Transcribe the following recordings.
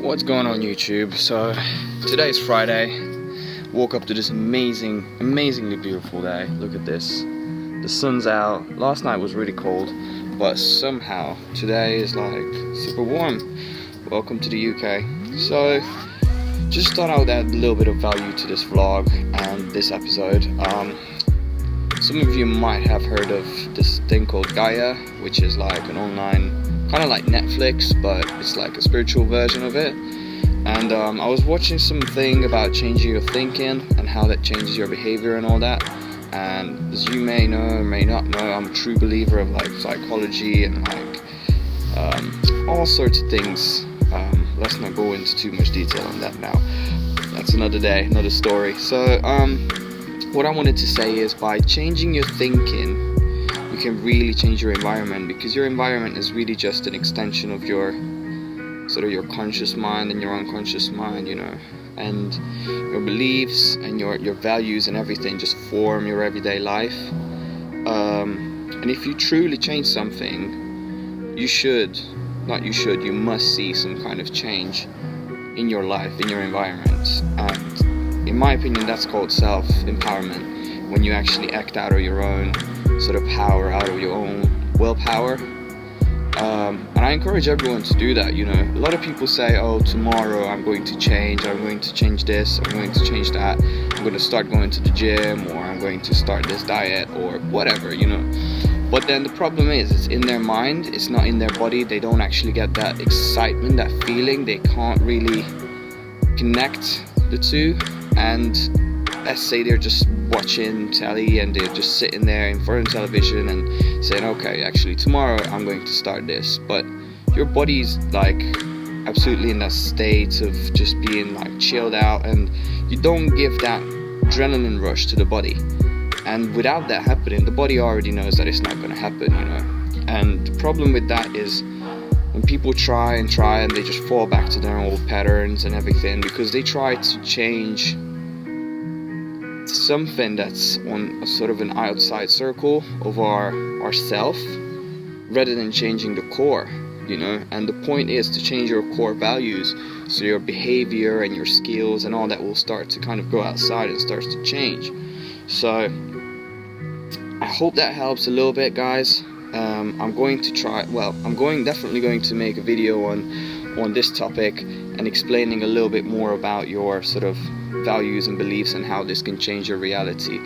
What's going on YouTube? So today's Friday. Woke up to this amazingly beautiful day. Look at this. The sun's out. Last night was really cold, but somehow today is like super warm. Welcome to the UK. So just thought I would add a little bit of value to this vlog and this episode. Some of you might have heard of this thing called Gaia, which is like an online, kind of like Netflix, but it's like a spiritual version of it. And I was watching something about changing your thinking and how that changes your behavior and all that. And as you may know or may not know, I'm a true believer of like psychology and like all sorts of things. Let's not go into too much detail on that now. That's another day, another story. So what I wanted to say is, by changing your thinking, you can really change your environment, because your environment is really just an extension of your sort of your conscious mind and your unconscious mind, you know, and your beliefs and your values and everything just form your everyday life. And if you truly change something, you must see some kind of change in your life, in your environment. And in my opinion, that's called self-empowerment, when you actually act out of your own sort of power, out of your own willpower. And I encourage everyone to do that, you know. A lot of people say, oh, tomorrow I'm going to change this, I'm going to change that, I'm going to start going to the gym, or I'm going to start this diet, or whatever, you know. But then the problem is, it's in their mind, it's not in their body. They don't actually get that excitement, that feeling. They can't really connect the two. And let's say they're just watching telly and they're just sitting there in front of television and saying, okay, actually tomorrow I'm going to start this. But your body's like absolutely in that state of just being like chilled out, and you don't give that adrenaline rush to the body. And without that happening, the body already knows that it's not going to happen, you know. And the problem with that is when people try and they just fall back to their old patterns and everything, because they try to change something that's on a sort of an outside circle of our self, rather than changing the core, you know. And the point is to change your core values, so your behavior and your skills and all that will start to kind of go outside and starts to change. So I hope that helps a little bit, guys. I'm definitely going to make a video on this topic and explaining a little bit more about your sort of values and beliefs and how this can change your reality,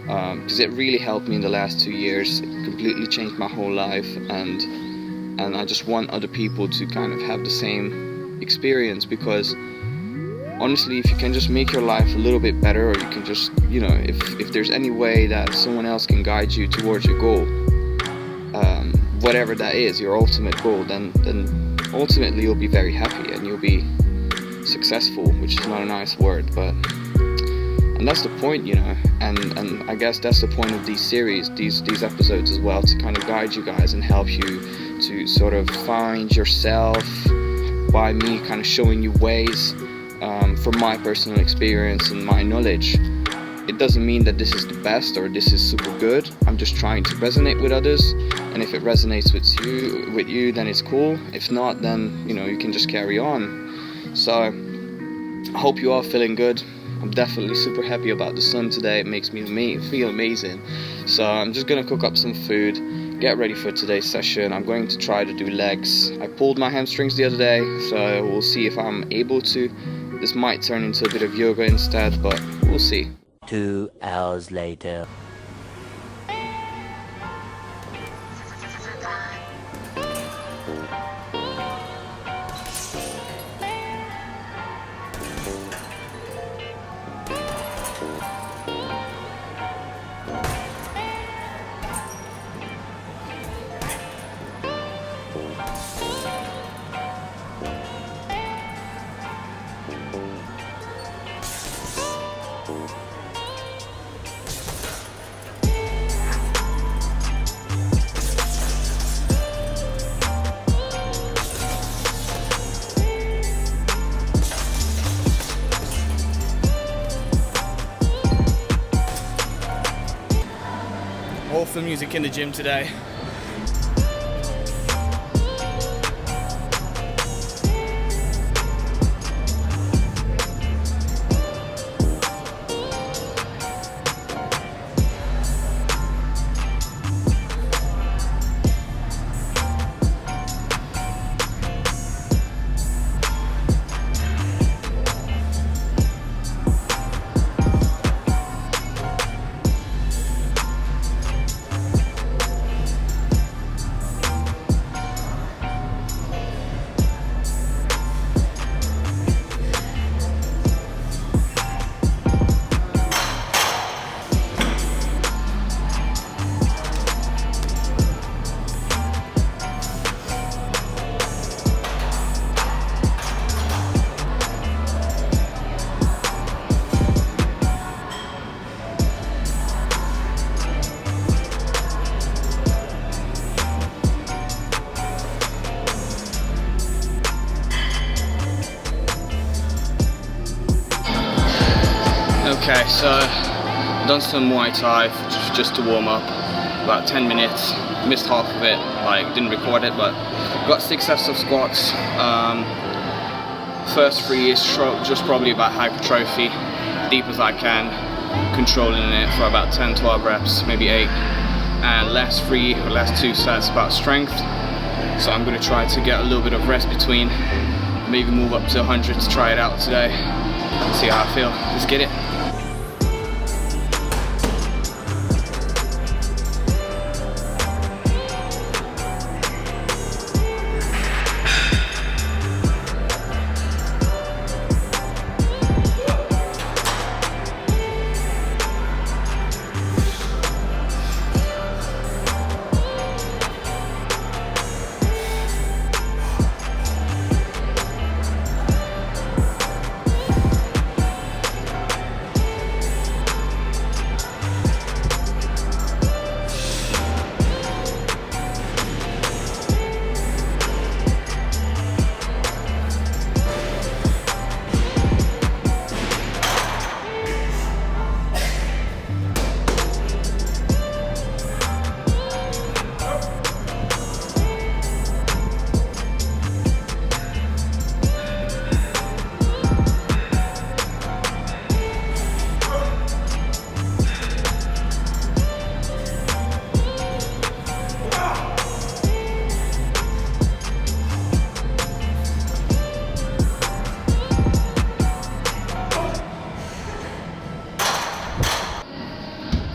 because it really helped me in the last 2 years. It completely changed my whole life, and I just want other people to kind of have the same experience, because honestly, if you can just make your life a little bit better, or you can just, you know, if there's any way that someone else can guide you towards your goal, whatever that is, your ultimate goal, then ultimately you'll be very happy and you'll be successful, which is not a nice word, but and that's the point, you know. And I guess that's the point of these series, these episodes as well, to kind of guide you guys and help you to sort of find yourself by me kind of showing you ways from my personal experience and my knowledge. It doesn't mean that this is the best or this is super good. I'm just trying to resonate with others, and if it resonates with you, then it's cool. If not, then, you know, you can just carry on. So I hope you are feeling good. I'm definitely super happy about the sun today. It makes me feel amazing. So I'm just gonna cook up some food, get ready for today's session. I'm going to try to do legs. I pulled my hamstrings the other day, so we'll see if I'm able to. This might turn into a bit of yoga instead, but we'll see. 2 hours later. Off the music in the gym today. Okay, so done some Muay Thai just to warm up, about 10 minutes, missed half of it, like didn't record it, but got 6 sets of squats. First 3 is just probably about hypertrophy, deep as I can, controlling it for about 10-12 reps, maybe 8, and last 2 sets about strength. So I'm going to try to get a little bit of rest between, maybe move up to 100 to try it out today, see how I feel. Let's get it.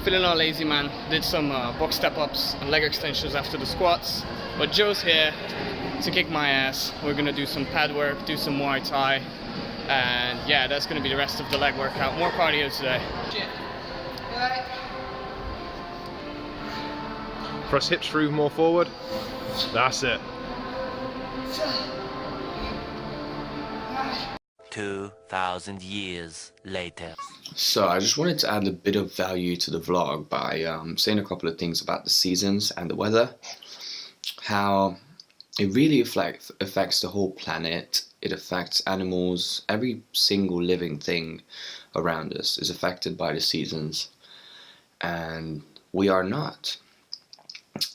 Feeling all lazy, man. Did some box step-ups and leg extensions after the squats, but Joe's here to kick my ass. We're gonna do some pad work, do some Muay Thai, and yeah, that's gonna be the rest of the leg workout. More cardio today. Press hips through more forward. That's it. 2,000 years later. So I just wanted to add a bit of value to the vlog by saying a couple of things about the seasons and the weather. How it really affects the whole planet. It affects animals. Every single living thing around us is affected by the seasons, and we are not.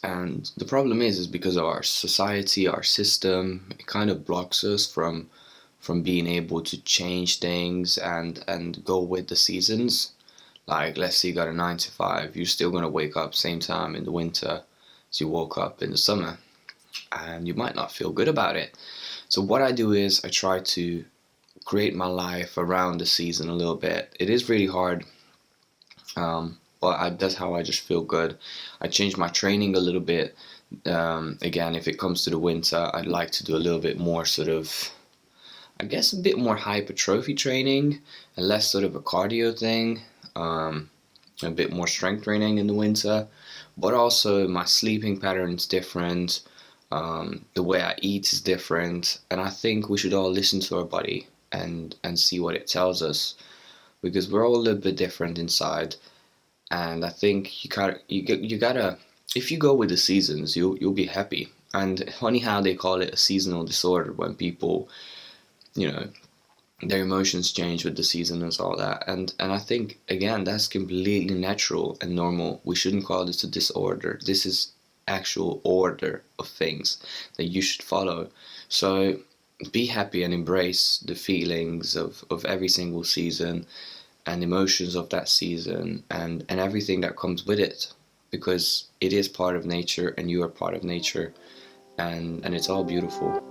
And the problem is because of our society, our system, it kind of blocks us from being able to change things and go with the seasons. Like, let's say you got a 9 to 5, you're still gonna wake up same time in the winter as you woke up in the summer, and you might not feel good about it. So what I do is I try to create my life around the season a little bit. It is really hard, but that's how I just feel good. I change my training a little bit. Again, if it comes to the winter, I'd like to do a little bit more sort of, I guess, a bit more hypertrophy training and less sort of a cardio thing, a bit more strength training in the winter, but also my sleeping pattern is different, the way I eat is different, and I think we should all listen to our body and see what it tells us, because we're all a little bit different inside. And I think you gotta, if you go with the seasons, you'll be happy. And funny how they call it a seasonal disorder when people, you know, their emotions change with the season and all that, and I think, again, that's completely natural and normal. We shouldn't call this a disorder. This is actual order of things that you should follow. So be happy and embrace the feelings of every single season and emotions of that season and everything that comes with it, because it is part of nature and you are part of nature, and it's all beautiful.